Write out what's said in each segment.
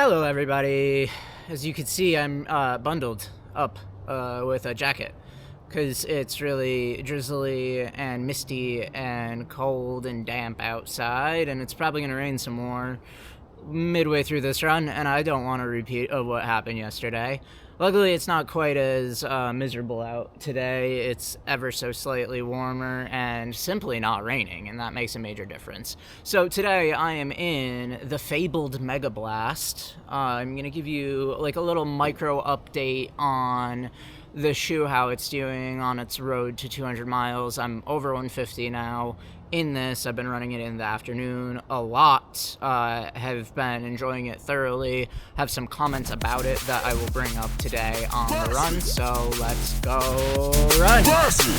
Hello everybody. As you can see, I'm bundled up with a jacket because it's really drizzly and misty and cold and damp outside, and it's probably going to rain some more midway through this run, and I don't want to repeat of what happened yesterday. Luckily, it's not quite as miserable out today. It's ever so slightly warmer and simply not raining, and that makes a major difference. So today I am in the fabled Megablast. I'm going to give you like a little micro update on the shoe, how it's doing on its road to 200 miles. I'm over 150 now. In this, I've been running it in the afternoon a lot, have been enjoying it thoroughly, have some comments about it that I will bring up today on the run, so let's go run! Blast it!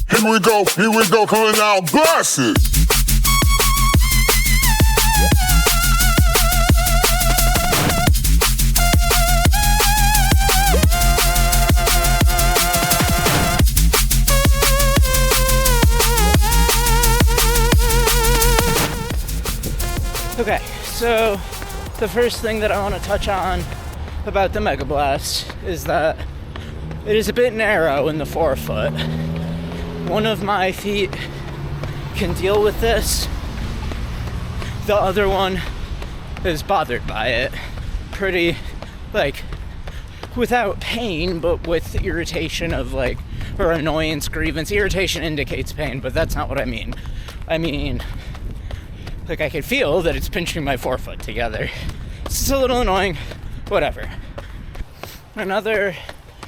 Here we go, coming out, blast it! Okay, so the first thing that I want to touch on about the Megablast is that it is a bit narrow in the forefoot. One of my feet can deal with this. The other one is bothered by it. Pretty, without pain, but with irritation of or annoyance, grievance. Irritation indicates pain, but that's not what I mean. I mean, I can feel that it's pinching my forefoot together. It's just a little annoying, whatever. Another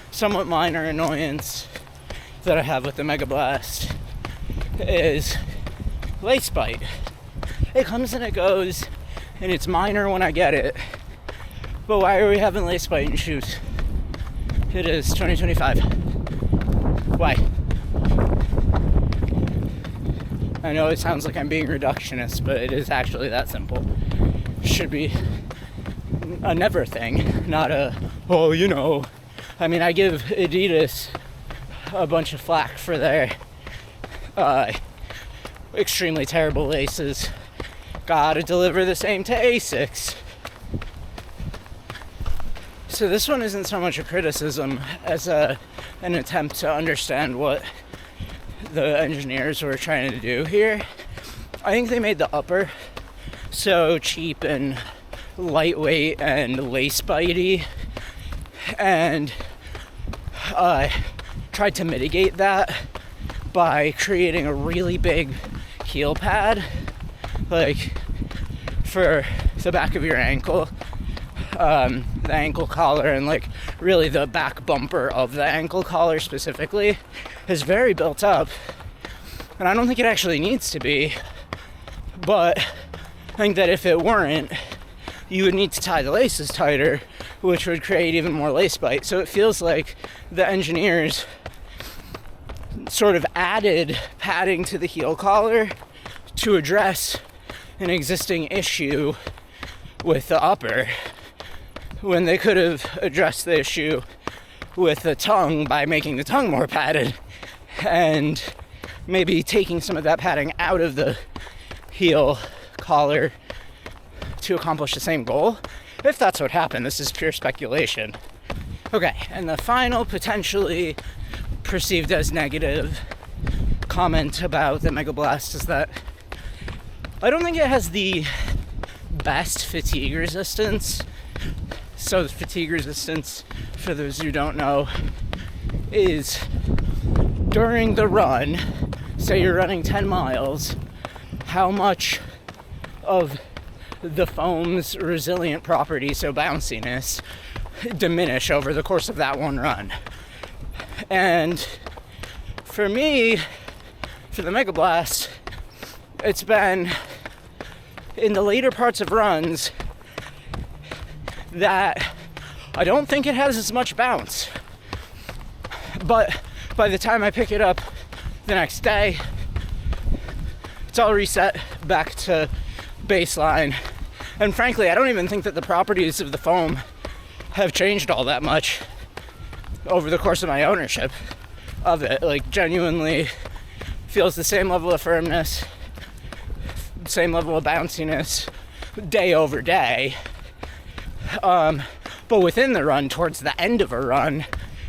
somewhat minor annoyance that I have with the Megablast is lace bite. It comes and it goes, and it's minor when I get it. But why are we having lace bite in shoes? It is 2025. Why? I know it sounds like I'm being reductionist, but it is actually that simple. Should be a never thing, not a, I mean, I give Adidas a bunch of flack for their extremely terrible laces. Gotta deliver the same to Asics. So this one isn't so much a criticism as an attempt to understand what the engineers were trying to do here. I think they made the upper so cheap and lightweight and lace bitey, and tried to mitigate that by creating a really big heel pad, for the back of your ankle, the ankle collar, and really the back bumper of the ankle collar specifically is very built up, and I don't think it actually needs to be, but I think that if it weren't, you would need to tie the laces tighter, which would create even more lace bite. So it feels like the engineers sort of added padding to the heel collar to address an existing issue with the upper, when they could have addressed the issue with the tongue by making the tongue more padded and maybe taking some of that padding out of the heel collar to accomplish the same goal. If that's what happened, this is pure speculation. Okay, and the final potentially perceived as negative comment about the Megablast is that I don't think it has the best fatigue resistance. So the fatigue resistance, for those who don't know, is during the run, say you're running 10 miles, how much of the foam's resilient properties, so bounciness, diminish over the course of that one run. And for me, for the Megablast, it's been in the later parts of runs that I don't think it has as much bounce. But by the time I pick it up the next day, it's all reset back to baseline. And frankly, I don't even think that the properties of the foam have changed all that much over the course of my ownership of it. Genuinely feels the same level of firmness, same level of bounciness, day over day. But within the run, towards the end of a run,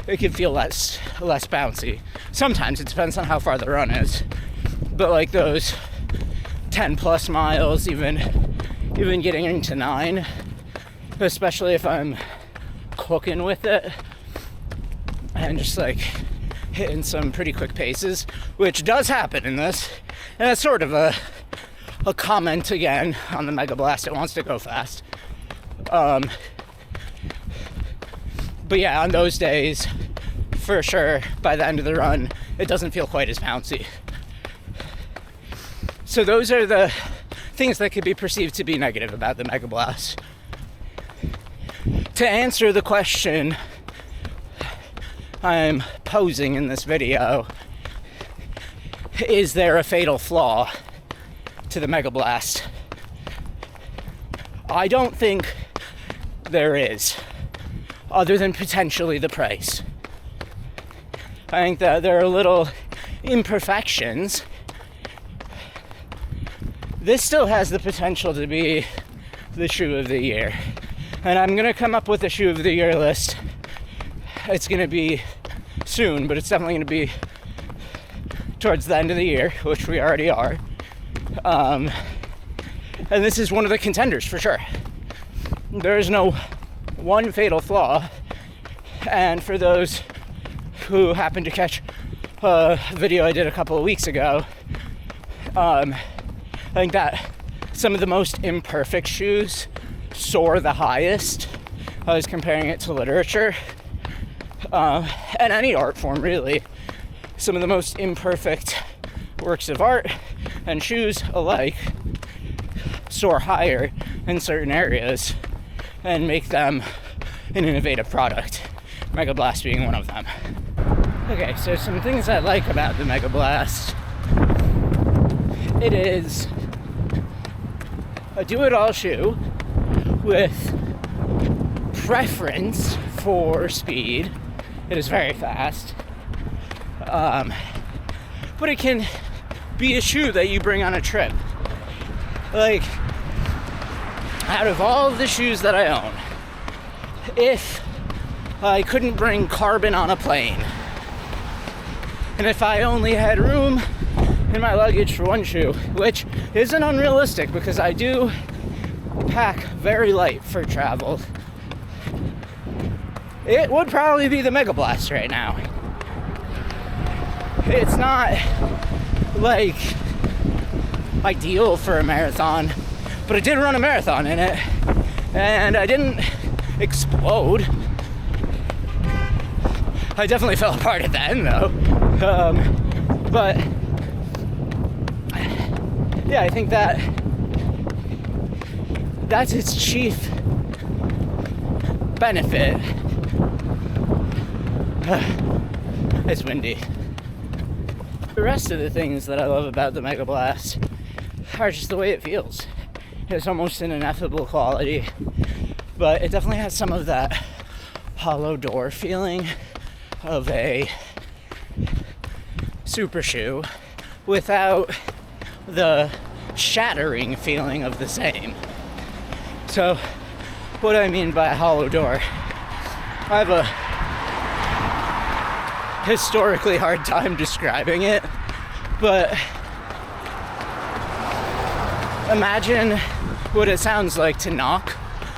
it can feel less bouncy. Sometimes it depends on how far the run is. But like those 10 plus miles, even getting into 9, especially if I'm cooking with it and just like hitting some pretty quick paces, which does happen in this. And that's sort of a comment again on the Megablast. It wants to go fast. But yeah, on those days, for sure, by the end of the run, it doesn't feel quite as bouncy. So those are the things that could be perceived to be negative about the Megablast. To answer the question I'm posing in this video, is there a fatal flaw to the Megablast? I don't think there is, other than potentially the price. I think that there are little imperfections. This still has the potential to be the shoe of the year. And I'm gonna come up with a shoe of the year list. It's gonna be soon, but it's definitely gonna be towards the end of the year, which we already are. And this is one of the contenders for sure. There is no one fatal flaw. And for those who happened to catch a video I did a couple of weeks ago, I think that some of the most imperfect shoes soar the highest. I was comparing it to literature and any art form, really. Some of the most imperfect works of art and shoes alike soar higher in certain areas and make them an innovative product. Megablast being one of them. Okay, so some things I like about the Megablast. It is a do-it-all shoe with preference for speed. It is very fast. But it can be a shoe that you bring on a trip. Like, out of all of the shoes that I own, if I couldn't bring carbon on a plane, and if I only had room in my luggage for one shoe, which isn't unrealistic because I do pack very light for travel, it would probably be the Megablast right now. It's not like ideal for a marathon, but I did run a marathon in it and I didn't explode. I definitely fell apart at the end though. But yeah, I think that's its chief benefit. It's windy. The rest of the things that I love about the Megablast are just the way it feels. It's almost an ineffable quality, but it definitely has some of that hollow door feeling of a super shoe without the shattering feeling of the same. So what I mean by a hollow door, I have a historically hard time describing it, but imagine what it sounds like to knock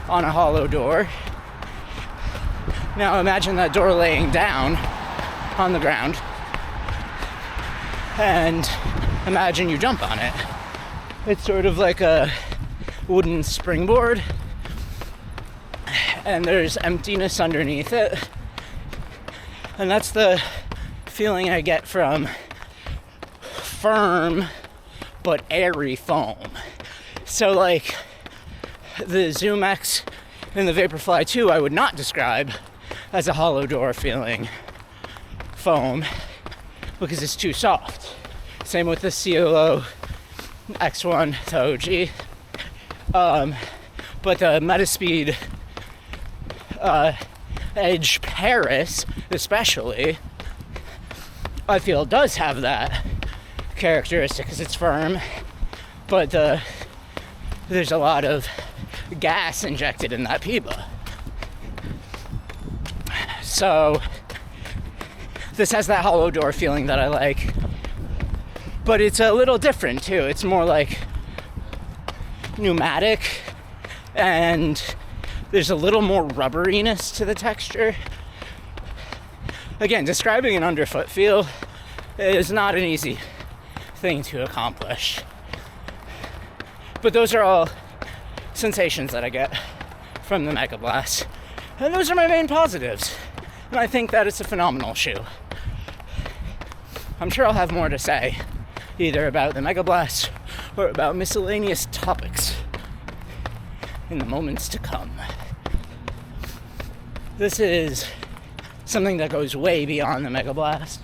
on a hollow door. Now imagine that door laying down on the ground, and imagine you jump on it. It's sort of like a wooden springboard, and there's emptiness underneath it. And that's the feeling I get from firm but airy foam. So like the Zoom X and the Vaporfly 2 I would not describe as a hollow door feeling foam because it's too soft. Same with the CLO X1 to OG. But the Metaspeed Edge Paris especially, I feel does have that characteristic because it's firm, but the there's a lot of gas injected in that PIBA. So this has that hollow door feeling that I like, but it's a little different too. It's more like pneumatic, and there's a little more rubberiness to the texture. Again, describing an underfoot feel is not an easy thing to accomplish, but those are all sensations that I get from the Megablast, and those are my main positives, and I think that it's a phenomenal shoe. I'm sure I'll have more to say either about the Megablast or about miscellaneous topics in the moments to come. This is something that goes way beyond the Megablast,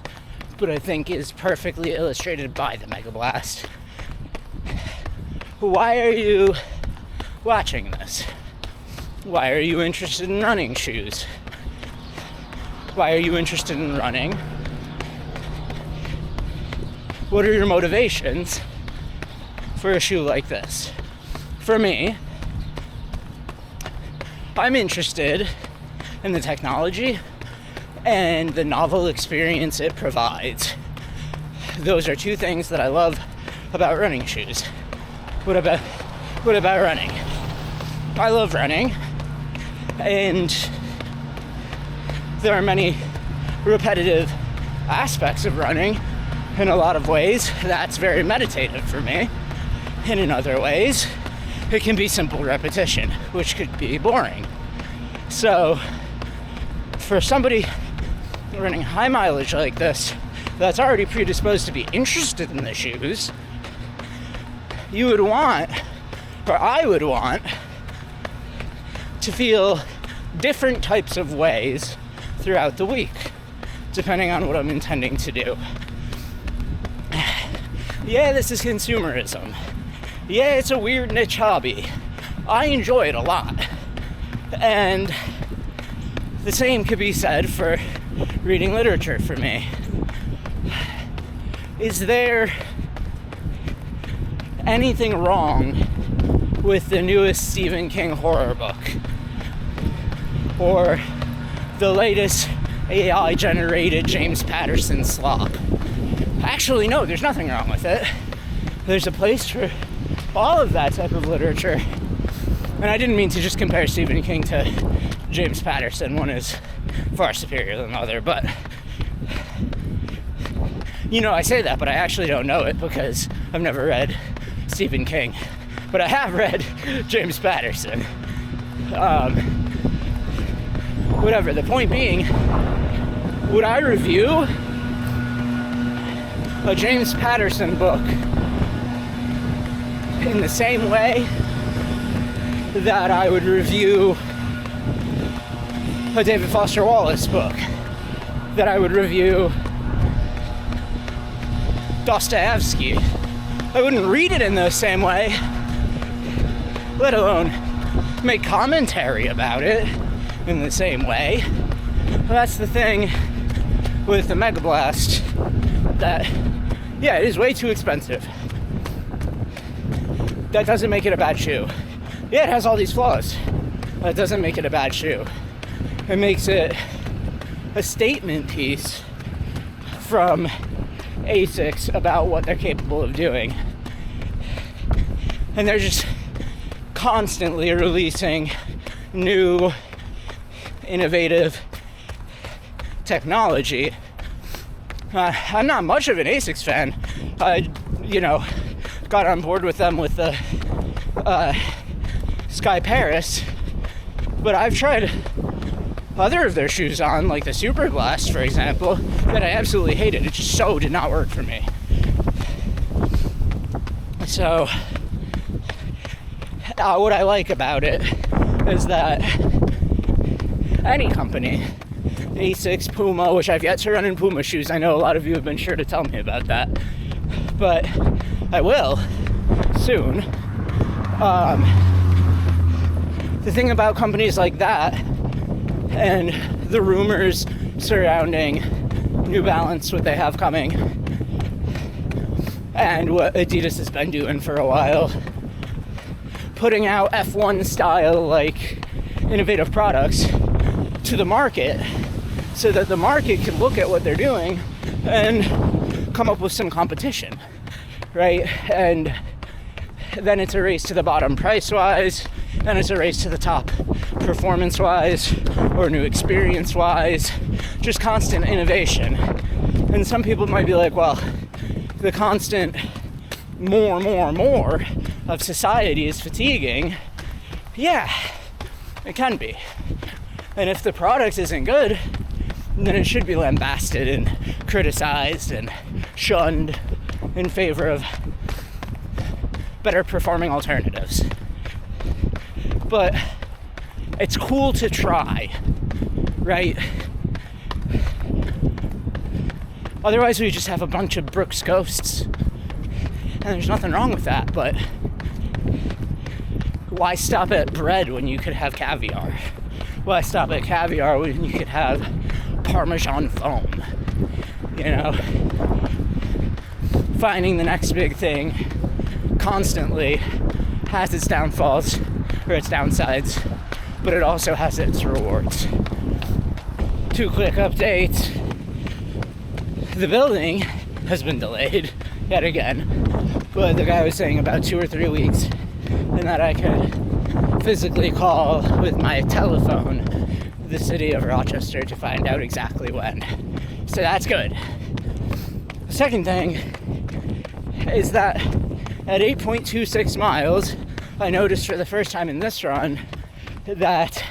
but I think is perfectly illustrated by the Megablast. Why are you watching this? Why are you interested in running shoes? Why are you interested in running? What are your motivations for a shoe like this? For me, I'm interested in the technology and the novel experience it provides. Those are two things that I love about running shoes. What about running? I love running, and there are many repetitive aspects of running. In a lot of ways, that's very meditative for me. And in other ways, it can be simple repetition, which could be boring. So, for somebody running high mileage like this, that's already predisposed to be interested in the shoes, you would want, or I would want, to feel different types of ways throughout the week, depending on what I'm intending to do. Yeah, this is consumerism. Yeah, it's a weird niche hobby. I enjoy it a lot. And the same could be said for reading literature for me. Is there anything wrong with the newest Stephen King horror book? Or the latest AI-generated James Patterson slop? Actually, no, there's nothing wrong with it. There's a place for all of that type of literature. And I didn't mean to just compare Stephen King to James Patterson. One is far superior than the other, but you know, I say that, but I actually don't know it because I've never read Stephen King. But I have read James Patterson. Whatever, the point being, would I review a James Patterson book in the same way that I would review a David Foster Wallace book, that I would review Dostoevsky? I wouldn't read it in the same way, let alone make commentary about it in the same way. That's the thing with the Megablast, that, yeah, it is way too expensive. That doesn't make it a bad shoe. Yeah, it has all these flaws. That doesn't make it a bad shoe. It makes it a statement piece from Asics about what they're capable of doing. And they're just constantly releasing new, innovative technology. I'm not much of an Asics fan. I, got on board with them with the Sky Paris, but I've tried other of their shoes on, like the Super Blast, for example, that I absolutely hated. It just so did not work for me. So, what I like about it is that any company, Asics, Puma, which I've yet to run in Puma shoes. I know a lot of you have been sure to tell me about that, but I will soon. The thing about companies like that and the rumors surrounding New Balance, what they have coming, and what Adidas has been doing for a while, putting out F1 style like innovative products to the market so that the market can look at what they're doing and come up with some competition, right? And then it's a race to the bottom price-wise, then it's a race to the top performance-wise or new experience-wise, just constant innovation. And some people might be like, well, the constant more of society is fatiguing. Yeah, it can be. And if the product isn't good, then it should be lambasted and criticized and shunned in favor of better performing alternatives. But it's cool to try, right? Otherwise we just have a bunch of Brooks ghosts. And there's nothing wrong with that, but why stop at bread when you could have caviar? Why stop at caviar when you could have Parmesan foam? You know? Finding the next big thing constantly has its downfalls or its downsides, but it also has its rewards. 2 quick updates. The building has been delayed yet again, but the guy was saying about 2 or 3 weeks, and that I could physically call with my telephone the city of Rochester to find out exactly when. So that's good. The second thing is that at 8.26 miles, I noticed for the first time in this run that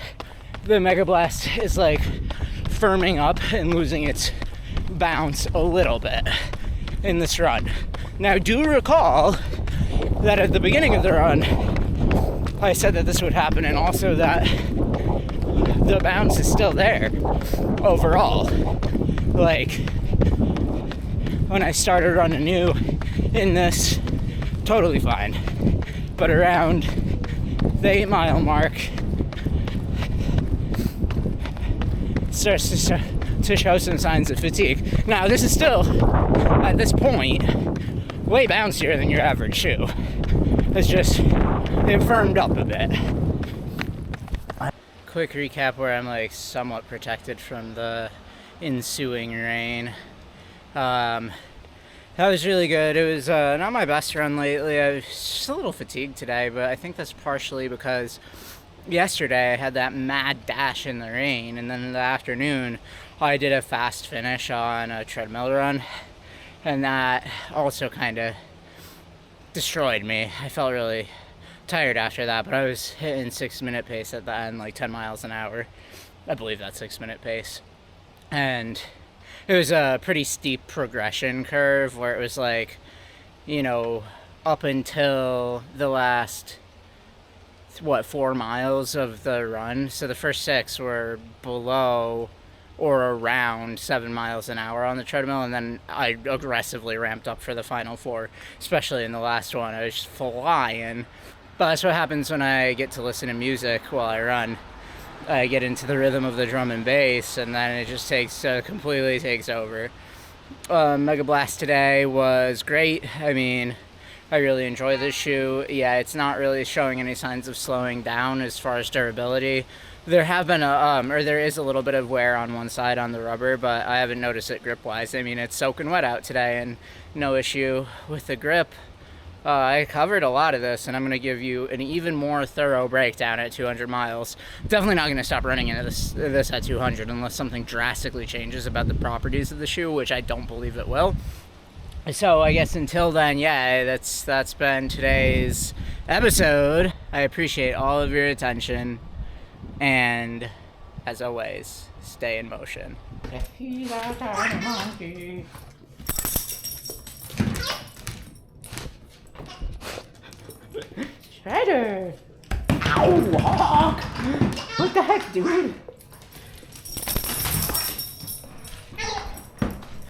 the Megablast is like firming up and losing its bounce a little bit in this run. Now, do recall that at the beginning of the run, I said that this would happen, and also that the bounce is still there overall. Like, when I started running new in this, totally fine. But around the 8-mile mark, it starts to show some signs of fatigue. Now, this is still, at this point, way bouncier than your average shoe. It's just, it firmed up a bit. Quick recap where I'm like somewhat protected from the ensuing rain. That was really good. It was not my best run lately. I was just a little fatigued today, but I think that's partially because yesterday I had that mad dash in the rain, and then in the afternoon I did a fast finish on a treadmill run, and that also kind of destroyed me. I felt really tired after that, but I was hitting 6-minute pace at the end, like 10 miles an hour. I believe that's 6-minute pace. And it was a pretty steep progression curve where it was like, you know, up until the last, 4 miles of the run. So the first 6 were below or around 7 miles an hour on the treadmill, and then I aggressively ramped up for the final 4, especially in the last one. I was just flying. But that's what happens when I get to listen to music while I run. I get into the rhythm of the drum and bass, and then it just completely takes over. Megablast today was great. I mean, I really enjoy this shoe. Yeah, it's not really showing any signs of slowing down as far as durability. There have been there is a little bit of wear on one side on the rubber, but I haven't noticed it grip-wise. I mean, it's soaking wet out today, and no issue with the grip. I covered a lot of this, and I'm going to give you an even more thorough breakdown at 200 miles. Definitely not going to stop running into this at 200 unless something drastically changes about the properties of the shoe, which I don't believe it will. So I guess until then, yeah, that's been today's episode. I appreciate all of your attention, and as always, stay in motion. Shredder! Ow, Hawk! What the heck, dude?